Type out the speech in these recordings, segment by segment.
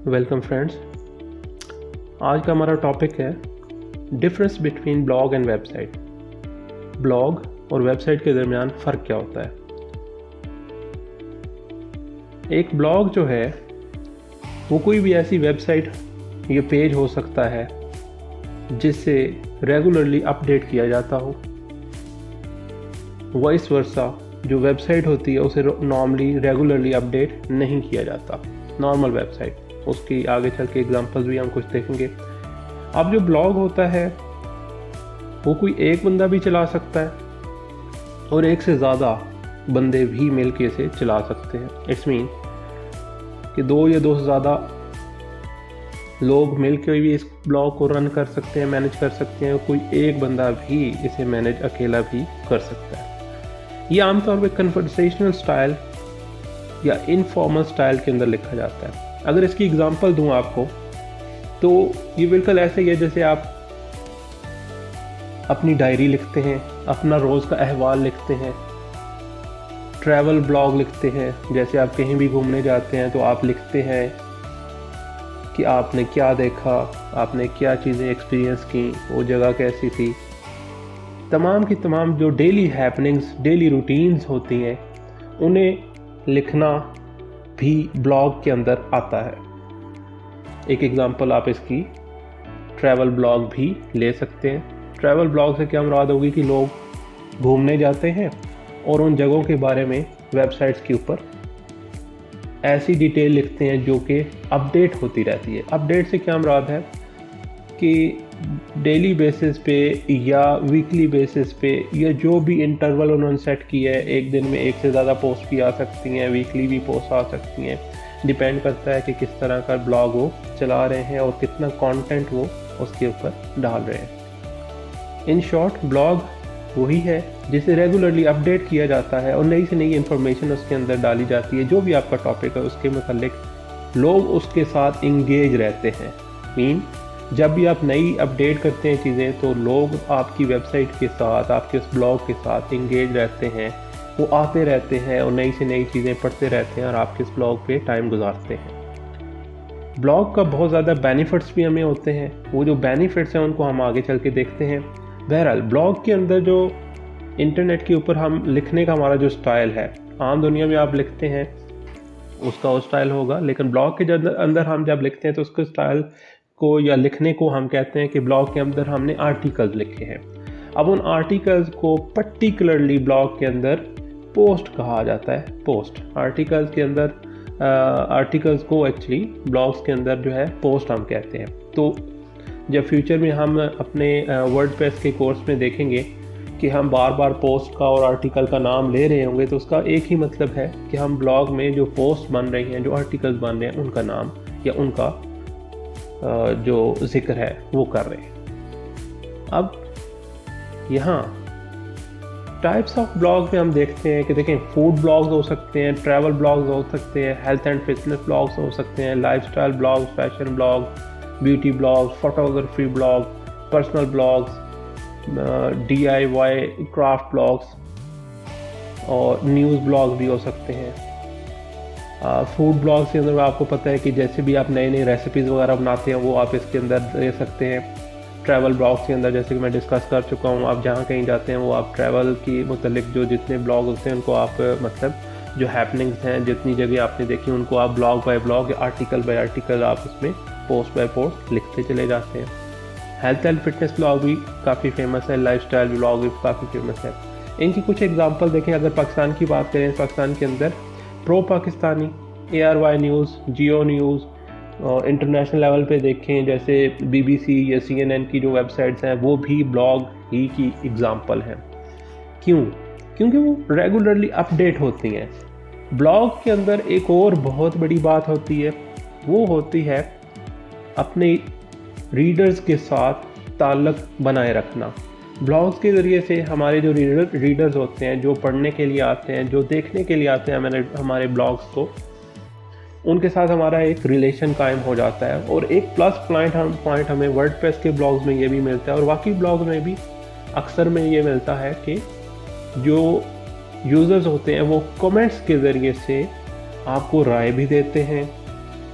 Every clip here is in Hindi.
Welcome friends. आज का हमारा टॉपिक है difference between blog and website. Blog और वेबसाइट के दरमियान फ़र्क क्या होता है। एक ब्लॉग जो है वो कोई भी ऐसी वेबसाइट या पेज हो सकता है जिससे रेगुलरली अपडेट किया जाता हो। वाइस वर्सा जो वेबसाइट होती है उसे नॉर्मली रेगुलरली अपडेट नहीं किया जाता। नॉर्मल वेबसाइट, उसकी आगे चल के एग्जांपल्स भी हम कुछ देखेंगे। अब जो ब्लॉग होता है वो कोई एक बंदा भी चला सकता है और एक से ज़्यादा बंदे भी मिल के इसे चला सकते हैं। इट्स मीन कि दो या दो से ज़्यादा लोग मिल के भी इस ब्लॉग को रन कर सकते हैं, मैनेज कर सकते हैं। कोई एक बंदा भी इसे मैनेज अकेला भी कर सकता है। ये आमतौर पर कन्वर्सेशनल स्टाइल या इनफॉर्मल स्टाइल के अंदर लिखा जाता है। अगर इसकी एग्जांपल दूं आपको तो ये बिल्कुल ऐसे ही है जैसे आप अपनी डायरी लिखते हैं, अपना रोज़ का अहवाल लिखते हैं, ट्रैवल ब्लॉग लिखते हैं। जैसे आप कहीं भी घूमने जाते हैं तो आप लिखते हैं कि आपने क्या देखा, आपने क्या चीज़ें एक्सपीरियंस की, वो जगह कैसी थी। तमाम की तमाम जो डेली हैपनिंग्स, डेली रूटीन्स होती हैं, उन्हें लिखना भी ब्लॉग के अंदर आता है। एक एग्जांपल आप इसकी ट्रैवल ब्लॉग भी ले सकते हैं। ट्रैवल ब्लॉग से क्या मुराद होगी कि लोग घूमने जाते हैं और उन जगहों के बारे में वेबसाइट्स के ऊपर ऐसी डिटेल लिखते हैं जो कि अपडेट होती रहती है। अपडेट से क्या मुराद है कि डेली बेसिस पे या वीकली बेसिस पे या जो भी इंटरवल उन्होंने सेट किया है, एक दिन में एक से ज़्यादा पोस्ट भी आ सकती हैं, वीकली भी पोस्ट आ सकती हैं। डिपेंड करता है कि किस तरह का ब्लॉग वो चला रहे हैं और कितना कंटेंट वो उसके ऊपर डाल रहे हैं। इन शॉर्ट, ब्लॉग वही है जिसे रेगुलरली अपडेट किया जाता है और नई से नई इन्फॉर्मेशन उसके अंदर डाली जाती है। जो भी आपका टॉपिक है उसके मुतालिक लोग उसके साथ इंगेज रहते हैं। मीन जब भी आप नई अपडेट करते हैं चीज़ें तो लोग आपकी वेबसाइट के साथ, आपके उस ब्लॉग के साथ इंगेज रहते हैं। वो आते रहते हैं और नई से नई चीज़ें पढ़ते रहते हैं और आपके इस ब्लॉग पे टाइम गुजारते हैं। ब्लॉग का बहुत ज़्यादा बेनिफिट्स भी हमें होते हैं। वो जो बेनिफिट्स हैं उनको हम आगे चल के देखते हैं। बहरहाल, ब्लॉग के अंदर जो इंटरनेट के ऊपर हम लिखने का हमारा जो स्टाइल है, आम दुनिया में आप लिखते हैं उसका वो स्टाइल होगा, लेकिन ब्लॉग के अंदर हम जब लिखते हैं तो उसके स्टाइल को या लिखने को हम कहते हैं कि ब्लॉग के अंदर हमने आर्टिकल्स लिखे हैं। अब उन आर्टिकल्स को पर्टिकुलरली ब्लॉग के अंदर पोस्ट कहा जाता है। पोस्ट आर्टिकल्स के अंदर आर्टिकल्स को एक्चुअली ब्लॉग्स के अंदर जो है पोस्ट हम कहते हैं। तो जब फ्यूचर में हम अपने वर्डप्रेस के कोर्स में देखेंगे कि हम बार बार पोस्ट का और आर्टिकल का नाम ले रहे होंगे तो उसका एक ही मतलब है कि हम ब्लॉग में जो पोस्ट बन रही हैं, जो आर्टिकल्स बन रहे हैं, उनका नाम या उनका जो जिक्र है वो कर रहे हैं। अब यहाँ टाइप्स ऑफ ब्लॉग में हम देखते हैं कि देखें, फूड ब्लॉग्स हो सकते हैं, ट्रैवल ब्लॉग्स हो सकते हैं, हेल्थ एंड फिटनेस ब्लॉग्स हो सकते हैं, lifestyle blogs, fashion blog, beauty blogs, photography blog, personal blogs, DIY craft blogs और न्यूज़ ब्लॉग भी हो सकते हैं। फूड ब्लॉग्स के अंदर आपको पता है कि जैसे भी आप नई नई रेसिपीज़ वगैरह बनाते हैं वो आप इसके अंदर दे सकते हैं। ट्रैवल ब्लॉग्स के अंदर जैसे कि मैं डिस्कस कर चुका हूँ, आप जहाँ कहीं जाते हैं वो आप ट्रैवल की मुतल्लिक जो जितने ब्लॉग होते हैं उनको आप मतलब जो हैपनिंग्स हैं, जितनी जगह आपने देखी उनको आप ब्लॉग बाय ब्लॉग या आर्टिकल बाय आर्टिकल आप उसमें पोस्ट बाय पोस्ट लिखते चले जाते हैं। हेल्थ एंड फिटनेस ब्लॉग भी काफ़ी फेमस है, लाइफस्टाइल ब्लॉग भी काफ़ी फेमस है। इनकी कुछ एग्जांपल देखें। अगर पाकिस्तान की बात करें, पाकिस्तान के अंदर प्रो पाकिस्तानी, ARY न्यूज़, जियो न्यूज़, और इंटरनेशनल लेवल पे देखें जैसे BBC या CNN की जो वेबसाइट्स हैं वो भी ब्लॉग ही की एग्जांपल हैं। क्यों? क्योंकि वो रेगुलरली अपडेट होती हैं। ब्लॉग के अंदर एक और बहुत बड़ी बात होती है, वो होती है अपने रीडर्स के साथ ताल्लुक़ बनाए रखना। ब्लॉग्स के ज़रिए से हमारे जो रीडर्स होते हैं, जो पढ़ने के लिए आते हैं, जो देखने के लिए आते हैं हमारे ब्लॉग्स को, उनके साथ हमारा एक रिलेशन कायम हो जाता है। और एक प्लस पॉइंट हमें वर्डप्रेस के ब्लॉग्स में ये भी मिलता है और बाकी ब्लॉग्स में भी अक्सर में ये मिलता है कि जो यूज़र्स होते हैं वो कमेंट्स के ज़रिए से आपको राय भी देते हैं,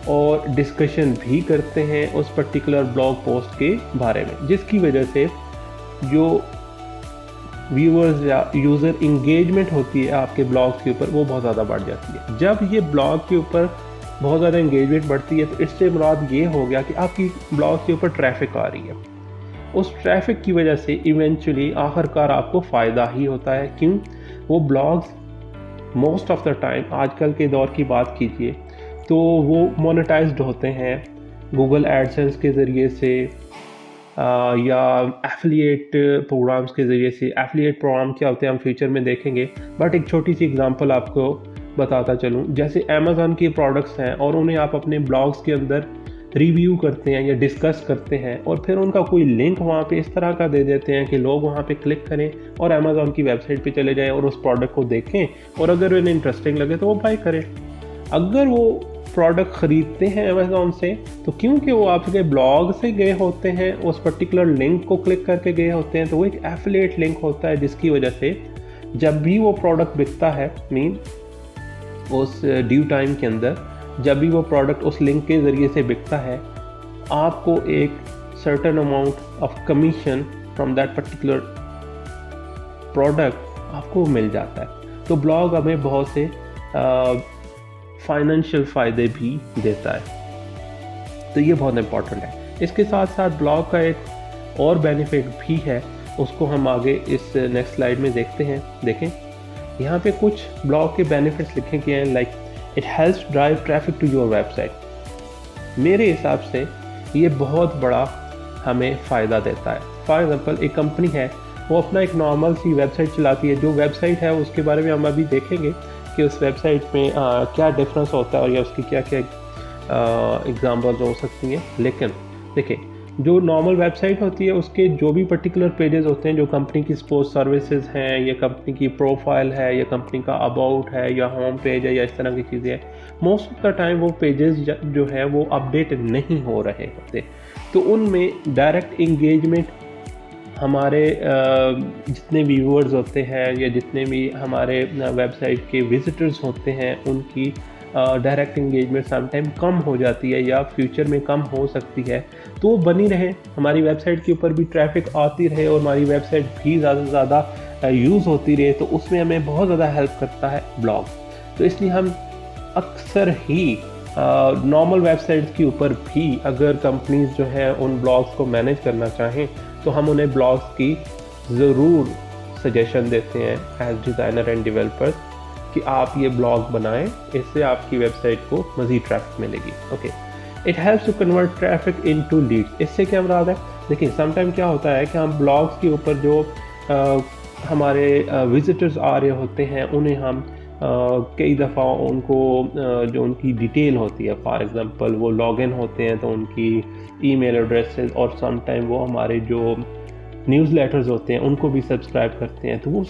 और डिस्कशन भी करते हैं उस पर्टिकुलर ब्लॉग पोस्ट के बारे में, जिसकी वजह से जो व्यूअर्स या यूज़र इंगेजमेंट होती है आपके ब्लॉग के ऊपर वो बहुत ज़्यादा बढ़ जाती है। जब ये ब्लॉग के ऊपर बहुत ज़्यादा इंगेजमेंट बढ़ती है तो इससे मुराद ये हो गया कि आपकी ब्लॉग के ऊपर ट्रैफिक आ रही है। उस ट्रैफिक की वजह से इवेंचुअली आखिरकार आपको फ़ायदा ही होता है। क्यों? वो blogs most of the time, आजकल के दौर की बात कीजिए तो वो मोनेटाइज्ड होते हैं गूगल एडसेंस के ज़रिए से या एफिलिएट प्रोग्राम्स के ज़रिए से। एफिलिएट प्रोग्राम क्या होते हैं हम फ्यूचर में देखेंगे, बट एक छोटी सी एग्जांपल आपको बताता चलूँ। जैसे अमेज़न के प्रोडक्ट्स हैं और उन्हें आप अपने ब्लॉग्स के अंदर रिव्यू करते हैं या डिस्कस करते हैं और फिर उनका कोई लिंक वहाँ पे इस तरह का दे देते हैं कि लोग वहाँ पे क्लिक करें और अमेज़न की वेबसाइट पे चले जाएं और उस प्रोडक्ट को देखें और अगर उन्हें इंटरेस्टिंग लगे तो वो बाय करें। अगर वो प्रोडक्ट ख़रीदते हैं अमेज़न से तो क्योंकि वो आपके ब्लॉग से गए होते हैं, उस पर्टिकुलर लिंक को क्लिक करके गए होते हैं, तो वो एक एफिलिएट लिंक होता है, जिसकी वजह से जब भी वो प्रोडक्ट बिकता है, मीन उस ड्यू टाइम के अंदर जब भी वो प्रोडक्ट उस लिंक के ज़रिए से बिकता है, आपको एक certain amount of commission from that particular product आपको मिल जाता है। तो ब्लॉग हमें बहुत से फाइनेंशियल फ़ायदे भी देता है, तो ये बहुत इंपॉर्टेंट है। इसके साथ साथ ब्लॉग का एक और बेनिफिट भी है, उसको हम आगे इस नेक्स्ट स्लाइड में देखते हैं। देखें यहाँ पे कुछ ब्लॉग के बेनिफिट्स लिखे गए हैं, like it helps drive traffic to your website. मेरे हिसाब से ये बहुत बड़ा हमें फ़ायदा देता है। फॉर एग्जांपल एक कंपनी है, वो अपना एक नॉर्मल सी वेबसाइट चलाती है। जो वेबसाइट है उसके बारे में हम अभी देखेंगे कि उस वेबसाइट में क्या डिफरेंस होता है और या उसकी क्या क्या एग्जाम्पल्स हो सकती हैं। लेकिन देखिए, जो नॉर्मल वेबसाइट होती है उसके जो भी पर्टिकुलर पेजेस होते हैं, जो कंपनी की स्पोर्ट्स सर्विसेज हैं या कंपनी की प्रोफाइल है या कंपनी का अबाउट है या होम पेज है या इस तरह की चीज़ें हैं, मोस्ट ऑफ द टाइम वो पेजेस जो है वो अपडेट नहीं हो रहे होते। तो उनमें डायरेक्ट इंगेजमेंट हमारे जितने व्यूअर्स होते हैं या जितने भी हमारे वेबसाइट के विजिटर्स होते हैं, उनकी डायरेक्ट इंगेजमेंट समटाइम कम हो जाती है या फ्यूचर में कम हो सकती है। तो वो बनी रहे, हमारी वेबसाइट के ऊपर भी ट्रैफिक आती रहे और हमारी वेबसाइट भी ज़्यादा से ज़्यादा यूज़ होती रहे, तो उसमें हमें बहुत ज़्यादा हेल्प करता है ब्लॉग। तो इसलिए हम अक्सर ही नॉर्मल वेबसाइट्स के ऊपर भी अगर कंपनीज जो है उन ब्लॉग्स को मैनेज करना चाहें तो हम उन्हें ब्लॉग्स की ज़रूर सजेशन देते हैं एज डिज़ाइनर एंड डेवलपर्स कि आप ये ब्लॉग बनाएं, इससे आपकी वेबसाइट को मज़ीद ट्रैफिक मिलेगी। Okay, it helps to convert traffic into leads. इससे क्या मुराद है? देखिए, समटाइम क्या होता है कि हम ब्लॉग्स के ऊपर जो हमारे विजिटर्स आ रहे होते हैं उन्हें हम कई दफ़ा उनको जो उनकी डिटेल होती है, फॉर एग्ज़ाम्पल वो लॉगिन होते हैं तो उनकी ईमेल एड्रेसेस और समटाइम वो हमारे जो न्यूज़लेटर्स होते हैं उनको भी सब्सक्राइब करते हैं, तो वो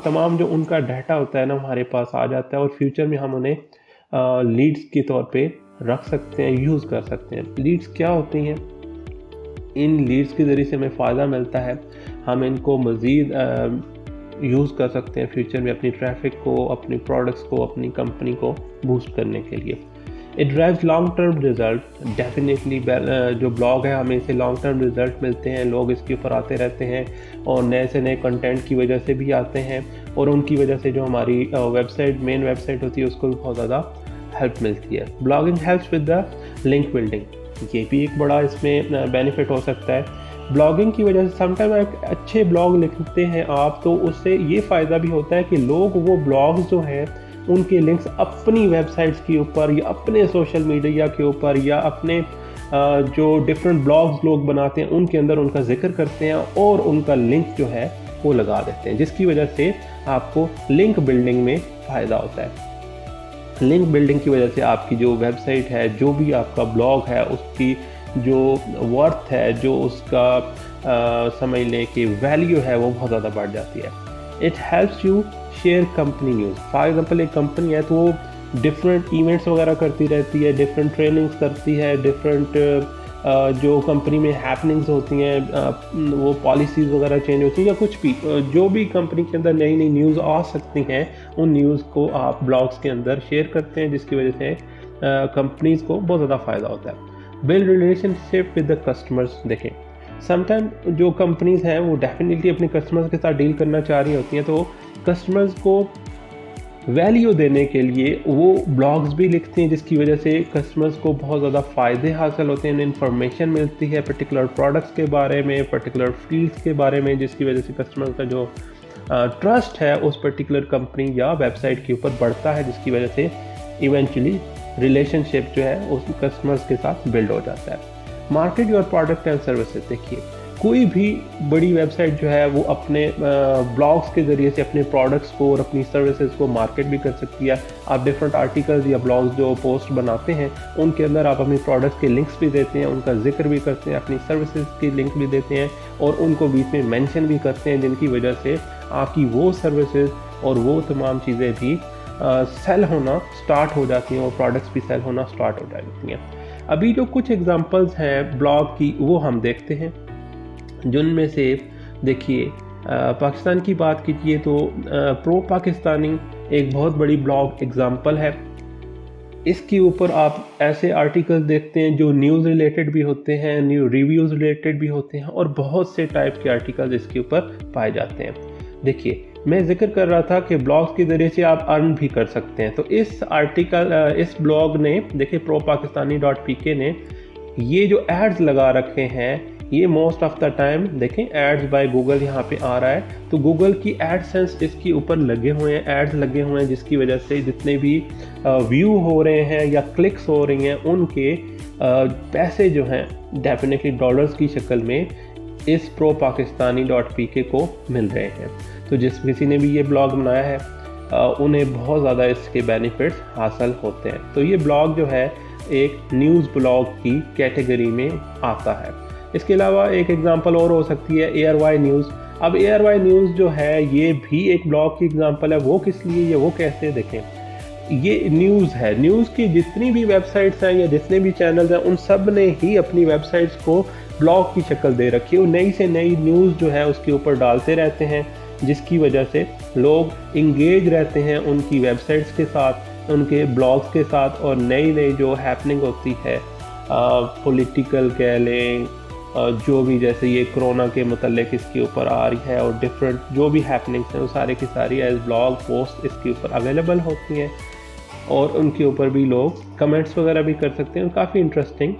तमाम जो उनका डाटा होता है ना हमारे पास आ जाता है और फ्यूचर में हम उन्हें लीड्स के तौर पे रख सकते हैं, यूज़ कर सकते हैं। लीड्स क्या होती हैं? इन लीड्स के ज़रिए से हमें फ़ायदा मिलता है, हम इनको मज़ीद यूज़ कर सकते हैं फ्यूचर में अपनी ट्रैफिक को, अपनी प्रोडक्ट्स को, अपनी कंपनी को बूस्ट करने के लिए। It drives long term result. Definitely जो ब्लॉग है हमें इससे लॉन्ग टर्म रिजल्ट मिलते हैं, लोग इसके ऊपर आते रहते हैं और नए से नए कंटेंट की वजह से भी आते हैं और उनकी वजह से जो हमारी वेबसाइट मेन वेबसाइट होती है उसको भी बहुत ज़्यादा हेल्प मिलती है। Blogging helps with the link building, ये भी एक बड़ा इसमें बेनिफिट हो सकता है। ब्लॉगिंग की वजह से समटाइम एक अच्छे ब्लॉग लिखते हैं आप तो उससे ये फ़ायदा भी होता है कि लोग वो ब्लॉग्स जो हैं उनके लिंक्स अपनी वेबसाइट्स के ऊपर या अपने सोशल मीडिया के ऊपर या अपने जो डिफरेंट ब्लॉग्स लोग बनाते हैं उनके अंदर उनका जिक्र करते हैं और उनका लिंक जो है वो लगा देते हैं, जिसकी वजह से आपको लिंक बिल्डिंग में फ़ायदा होता है। लिंक बिल्डिंग की वजह से आपकी जो वेबसाइट है, जो भी आपका ब्लॉग है, उसकी जो वर्थ है, जो उसका समझ लें कि वैल्यू है, वो बहुत ज़्यादा बढ़ जाती है। It helps you share company news. For example एक कंपनी है तो वो डिफरेंट इवेंट्स वगैरह करती रहती है, डिफरेंट ट्रेनिंग्स करती है, डिफरेंट जो कंपनी में हैपनिंग्स होती हैं, वो पॉलिसीज़ वगैरह चेंज होती हैं या कुछ भी जो भी कंपनी के अंदर नई नई न्यूज़ आ सकती हैं, उन न्यूज़ को आप ब्लॉग्स के अंदर शेयर करते हैं, जिसकी वजह से कंपनीज़ को बहुत ज़्यादा फ़ायदा होता है। Build relationship with the customers. देखें समटाइम जो कंपनीज़ हैं वो डेफिनेटली अपने कस्टमर्स के साथ डील करना चाह रही होती हैं, तो कस्टमर्स को वैल्यू देने के लिए वो ब्लॉग्स भी लिखते हैं, जिसकी वजह से कस्टमर्स को बहुत ज़्यादा फ़ायदे हासिल होते हैं, इन्फॉर्मेशन मिलती है पर्टिकुलर प्रोडक्ट्स के बारे में, पर्टिकुलर फील्ड्स के बारे में, जिसकी वजह से कस्टमर का जो ट्रस्ट है उस पर्टिकुलर कंपनी या वेबसाइट के ऊपर बढ़ता है, जिसकी वजह से इवेंचुअली रिलेशनशिप जो है उस कस्टमर्स के साथ बिल्ड हो जाता है। Market your product and services. देखिए कोई भी बड़ी वेबसाइट जो है वो अपने ब्लॉग्स के ज़रिए से अपने प्रोडक्ट्स को और अपनी सर्विसेज को मार्केट भी कर सकती है। आप डिफरेंट आर्टिकल्स या ब्लॉग्स जो पोस्ट बनाते हैं उनके अंदर आप अपनी प्रोडक्ट्स के लिंक्स भी देते हैं, उनका जिक्र भी करते हैं, अपनी सर्विसेज की लिंक भी देते हैं और उनको बीच में मेंशन भी करते हैं, जिनकी वजह से आपकी वो सर्विसेज और वो तमाम चीज़ें भी सेल होना स्टार्ट हो जाती हैं और प्रोडक्ट्स भी सेल होना स्टार्ट हो जाती हैं। अभी जो कुछ एग्जांपल्स हैं ब्लॉग की वो हम देखते हैं, जिनमें से देखिए पाकिस्तान की बात कीजिए तो प्रो पाकिस्तानी एक बहुत बड़ी ब्लॉग एग्जांपल है। इसके ऊपर आप ऐसे आर्टिकल देखते हैं जो न्यूज़ रिलेटेड भी होते हैं, न्यू रिव्यूज़ रिलेटेड भी होते हैं और बहुत से टाइप के आर्टिकल्स इसके ऊपर पाए जाते हैं। देखिए मैं जिक्र कर रहा था कि ब्लॉग्स के ज़रिए से आप अर्न भी कर सकते हैं, तो इस ब्लॉग ने देखिए ProPakistani.pk ने ये जो एड्स लगा रखे हैं ये मोस्ट ऑफ द टाइम देखें एड्स बाय गूगल यहाँ पे आ रहा है, तो गूगल की एडसेंस इसके ऊपर लगे हुए हैं, एड्स लगे हुए हैं, जिसकी वजह से जितने भी व्यू हो रहे हैं या क्लिक्स हो रही हैं उनके पैसे जो हैं डेफिनेटली डॉलर्स की शक्ल में इस ProPakistani.pk को मिल रहे हैं। तो जिस किसी ने भी ये ब्लॉग बनाया है उन्हें बहुत ज़्यादा इसके बेनिफिट्स हासिल होते हैं। तो ये ब्लॉग जो है एक न्यूज़ ब्लॉग की कैटेगरी में आता है। इसके अलावा एक एग्जांपल और हो सकती है ARY न्यूज़। अब ARY न्यूज़ जो है ये भी एक ब्लॉग की एग्जांपल है। वो किस लिए या वो कैसे, देखें ये न्यूज़ है, न्यूज़ की जितनी भी वेबसाइट्स हैं या जितने भी चैनल्स हैं उन सब ने ही अपनी वेबसाइट्स को ब्लॉग की शक्ल दे रखी है। वो नई से नई न्यूज़ जो है उसके ऊपर डालते रहते हैं, जिसकी वजह से लोग इंगेज रहते हैं उनकी वेबसाइट्स के साथ, उनके ब्लॉग्स के साथ, और नई नई जो हैपनिंग होती है पॉलिटिकल कह लें, जो भी जैसे ये कोरोना के मतलब इसके ऊपर आ रही है और डिफरेंट जो भी हैपनिंग्स हैं वो सारे की सारी एज ब्लॉग पोस्ट इसके ऊपर अवेलेबल होती हैं और उनके ऊपर भी लोग कमेंट्स वगैरह भी कर सकते हैं और काफ़ी इंटरेस्टिंग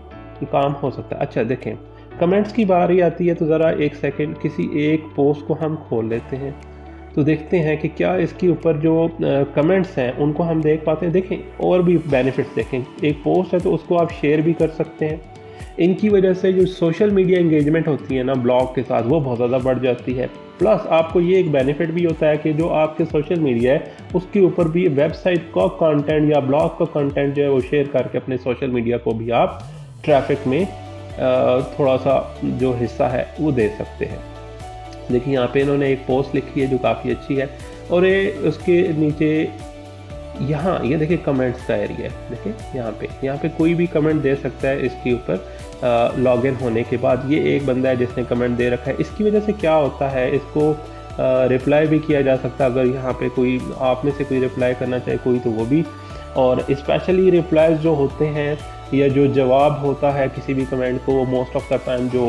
काम हो सकता है। अच्छा देखें कमेंट्स की बारी आती है तो ज़रा एक सेकंड किसी एक पोस्ट को हम खोल लेते हैं तो देखते हैं कि क्या इसके ऊपर जो कमेंट्स हैं उनको हम देख पाते हैं। देखें और भी बेनिफिट्स देखें, एक पोस्ट है तो उसको आप शेयर भी कर सकते हैं। इनकी वजह से जो सोशल मीडिया इंगेजमेंट होती है ना ब्लॉग के साथ वो बहुत ज़्यादा बढ़ जाती है। प्लस आपको ये एक बेनिफिट भी होता है कि जो आपके सोशल मीडिया है उसके ऊपर भी वेबसाइट का कंटेंट या ब्लॉग का कंटेंट जो है वो शेयर करके अपने सोशल मीडिया को भी आप ट्रैफिक में थोड़ा सा जो हिस्सा है वो दे सकते हैं। देखिए यहाँ पे इन्होंने एक पोस्ट लिखी है जो काफ़ी अच्छी है और ये उसके नीचे यहाँ ये देखिए कमेंट्स का एरिया है। देखिए यहाँ पे कोई भी कमेंट दे सकता है इसके ऊपर लॉगिन होने के बाद। ये एक बंदा है जिसने कमेंट दे रखा है। इसकी वजह से क्या होता है इसको रिप्लाई भी किया जा सकता है, अगर यहाँ पे कोई आप में से कोई रिप्लाई करना चाहे कोई तो वो भी। और स्पेशली रिप्लाईज जो होते हैं या जो जवाब होता है किसी भी कमेंट को वो मोस्ट ऑफ द टाइम जो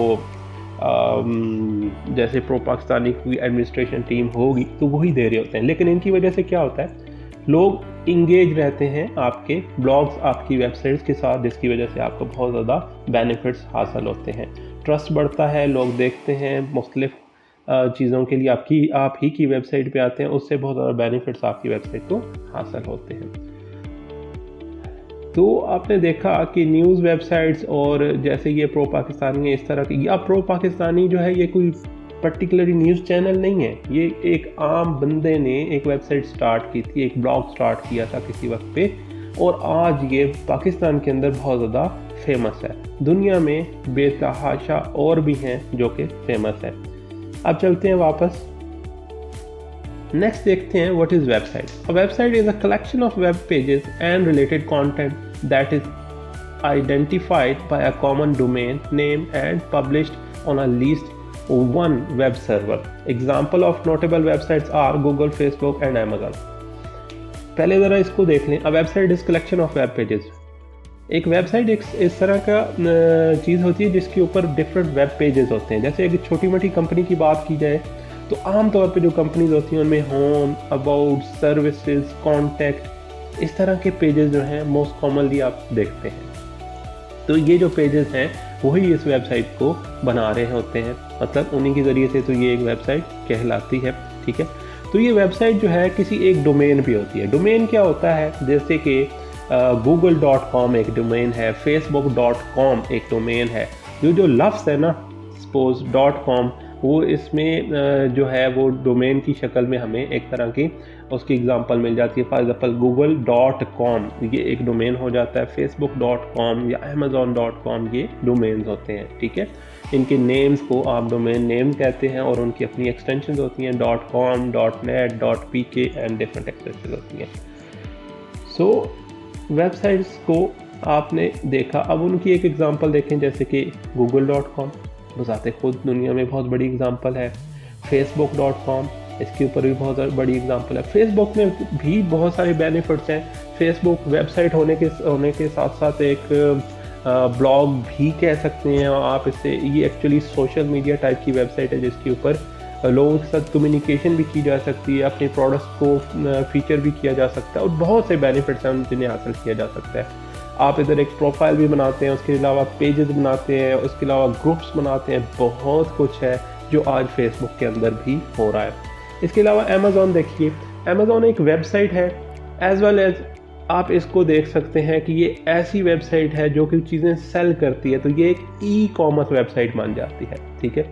जैसे प्रो पाकिस्तानी की एडमिनिस्ट्रेशन टीम होगी तो वही दे रहे होते हैं। लेकिन इनकी वजह से क्या होता है लोग इंगेज रहते हैं आपके ब्लॉग्स आपकी वेबसाइट्स के साथ, जिसकी वजह से आपको बहुत ज़्यादा बेनिफिट्स हासिल होते हैं, ट्रस्ट बढ़ता है, लोग देखते हैं मुख्तलिफ चीज़ों के लिए आप ही की वेबसाइट पे आते हैं, उससे बहुत ज़्यादा बेनिफिट्स आपकी वेबसाइट को हासिल होते हैं। तो आपने देखा कि न्यूज़ वेबसाइट्स और जैसे ये प्रो पाकिस्तानी है इस तरह की, या प्रो पाकिस्तानी जो है ये कोई पर्टिकुलरली न्यूज़ चैनल नहीं है, ये एक आम बंदे ने एक वेबसाइट स्टार्ट की थी, एक ब्लॉग स्टार्ट किया था किसी वक्त पे और आज ये पाकिस्तान के अंदर बहुत ज़्यादा फेमस है। दुनिया में बेतहाशा और भी हैं जो कि फेमस है। अब चलते हैं वापस, नेक्स्ट देखते हैं what is website. A website is a collection of web pages and related content that is identified by a common domain name and published on a least one web server. Example of notable websites are Google, Facebook and Amazon. पहले ज़रा इसको देख लें। A website is collection of web pages. एक वेबसाइट एक इस तरह का चीज़ होती है जिसके ऊपर डिफरेंट वेब पेजेस होते हैं। जैसे एक छोटी मोटी कंपनी की बात की जाए तो आमतौर पे जो कंपनीज होती हैं उनमें होम, अबाउट, सर्विसेज, कॉन्टैक्ट, इस तरह के पेजेस जो हैं मोस्ट कॉमनली आप देखते हैं। तो ये जो पेजेस हैं वही इस वेबसाइट को बना रहे होते हैं, मतलब उन्हीं के ज़रिए से तो ये एक वेबसाइट कहलाती है। ठीक है, तो ये वेबसाइट जो है किसी एक डोमेन पे होती है। डोमेन क्या होता है, जैसे कि google.com एक डोमेन है, facebook.com एक डोमेन है। जो लफ्ज़ है ना, सपोज .com, वो इसमें जो है वो डोमेन की शक्ल में हमें एक तरह की उसकी एग्जांपल मिल जाती है। फॉर एग्जांपल google.com ये एक डोमेन हो जाता है, facebook.com या amazon.com ये डोमेन्स होते हैं। ठीक है, इनके नेम्स को आप डोमेन नेम कहते हैं और उनकी अपनी एक्सटेंशन होती हैं, .com, .net, .pk and different extension होती हैं। सो वेबसाइट्स को आपने देखा, अब उनकी एक एग्जांपल देखें, जैसे कि google.com बजाते खुद दुनिया में बहुत बड़ी एग्जांपल है। facebook.com इसके ऊपर भी बहुत बड़ी एग्जांपल है। फेसबुक में भी बहुत सारे बेनिफिट्स हैं। फेसबुक वेबसाइट होने के साथ साथ एक ब्लॉग भी कह सकते हैं आप इसे। ये एक्चुअली सोशल मीडिया टाइप की वेबसाइट है जिसके ऊपर लोगों के साथ कम्युनिकेशन भी की जा सकती है, अपने प्रोडक्ट्स को फीचर भी किया जा सकता है और बहुत से बेनिफिट्स हैं जिन्हें हासिल किया जा सकता है। आप इधर एक प्रोफाइल भी बनाते हैं, उसके अलावा पेजेस बनाते हैं, उसके अलावा ग्रुप्स बनाते हैं, बहुत कुछ है जो आज फेसबुक के अंदर भी हो रहा है। इसके अलावा अमेज़ॉन देखिए, अमेज़ॉन एक वेबसाइट है एज वेल एज आप इसको देख सकते हैं कि ये ऐसी वेबसाइट है जो कि चीज़ें सेल करती है, तो ये एक ई कॉमर्स वेबसाइट मान जाती है। ठीक है,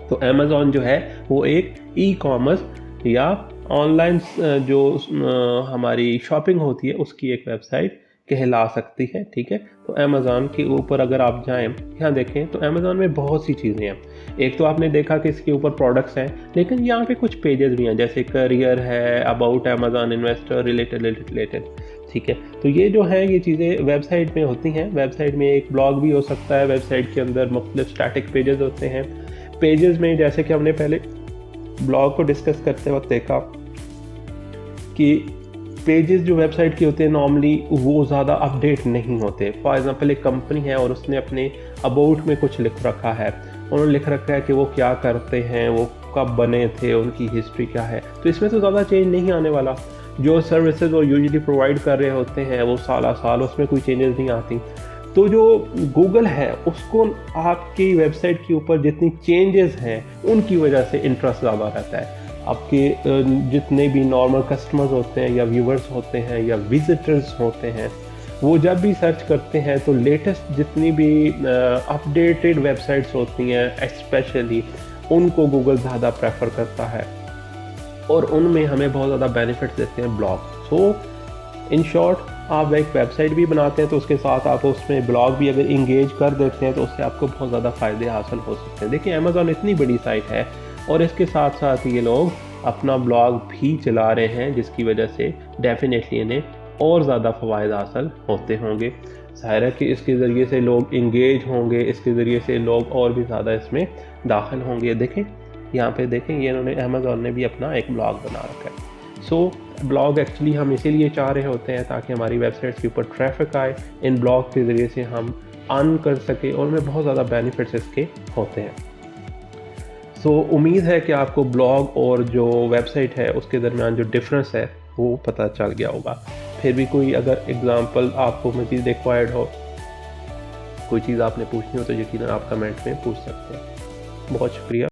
तो अमेज़ॉन जो है वो एक ई कॉमर्स या ऑनलाइन जो हमारी शॉपिंग होती है उसकी एक वेबसाइट कहला सकती है। ठीक है, तो अमेज़ॉन के ऊपर अगर आप जाएं, यहाँ देखें तो अमेज़ॉन में बहुत सी चीज़ें हैं। एक तो आपने देखा कि इसके ऊपर प्रोडक्ट्स हैं, लेकिन यहाँ पे कुछ पेजेस भी हैं, जैसे करियर है, अबाउट अमेज़ॉन इन्वेस्टर, रिलेटेड। ठीक है, तो ये जो है ये चीज़ें वेबसाइट में होती हैं। वेबसाइट में एक ब्लॉग भी हो सकता है, वेबसाइट के अंदर मुख्तलिफ स्टैटिक पेजेस होते हैं। पेजेस में जैसे कि हमने पहले ब्लॉग को डिस्कस करते वक्त देखा कि पेजेस जो वेबसाइट के होते हैं नॉर्मली वो ज़्यादा अपडेट नहीं होते। फॉर एग्जांपल एक कंपनी है और उसने अपने अबाउट में कुछ लिख रखा है, उन्होंने लिख रखा है कि वो क्या करते हैं, वो कब बने थे, उनकी हिस्ट्री क्या है, तो इसमें तो ज़्यादा चेंज नहीं आने वाला। जो सर्विसेज वो यूजुअली प्रोवाइड कर रहे होते हैं वो साल उसमें कोई चेंजेस नहीं आती। तो जो गूगल है उसको आपकी वेबसाइट के ऊपर जितनी चेंजेस हैं उनकी वजह से इंटरेस्ट ज़्यादा रहता है। आपके जितने भी नॉर्मल कस्टमर्स होते हैं या व्यूवर्स होते हैं या विजिटर्स होते हैं, वो जब भी सर्च करते हैं तो लेटेस्ट जितनी भी अपडेटेड वेबसाइट्स होती हैं स्पेशली उनको गूगल ज़्यादा प्रेफर करता है और उनमें हमें बहुत ज़्यादा बेनिफिट्स देते हैं ब्लॉग। सो इन शॉर्ट, आप एक वेबसाइट भी बनाते हैं तो उसके साथ आप उसमें ब्लॉग भी अगर इंगेज कर देते हैं तो उससे आपको बहुत ज़्यादा फ़ायदे हासिल हो सकते हैं। देखिए अमेज़ॉन इतनी बड़ी साइट है और इसके साथ साथ ये लोग अपना ब्लॉग भी चला रहे हैं, जिसकी वजह से डेफिनेटली इन्हें और ज़्यादा फ़वाइद हासिल होते होंगे। ज़ाहिर है कि इसके ज़रिए से लोग इंगेज होंगे, इसके ज़रिए से लोग और भी ज़्यादा इसमें दाखिल होंगे। देखें यहाँ पे देखें, ये इन्होंने अमेज़ॉन ने भी अपना एक ब्लॉग बना रखा है। सो ब्लॉग एक्चुअली हम इसीलिए चाह रहे होते हैं ताकि हमारी वेबसाइट्स के ऊपर ट्रैफिक आए, इन ब्लॉग के ज़रिए से हम अर्न कर सके और उनमें बहुत ज़्यादा बेनिफिट्स इसके होते हैं। सो उम्मीद है कि आपको ब्लॉग और जो वेबसाइट है उसके दरमियान जो डिफरेंस है वो पता चल गया होगा। फिर भी कोई अगर एग्जांपल आपको मज़ीद रिक्वायर्ड हो, कोई चीज़ आपने पूछनी हो तो यकीनन आप कमेंट में पूछ सकते हैं। बहुत शुक्रिया।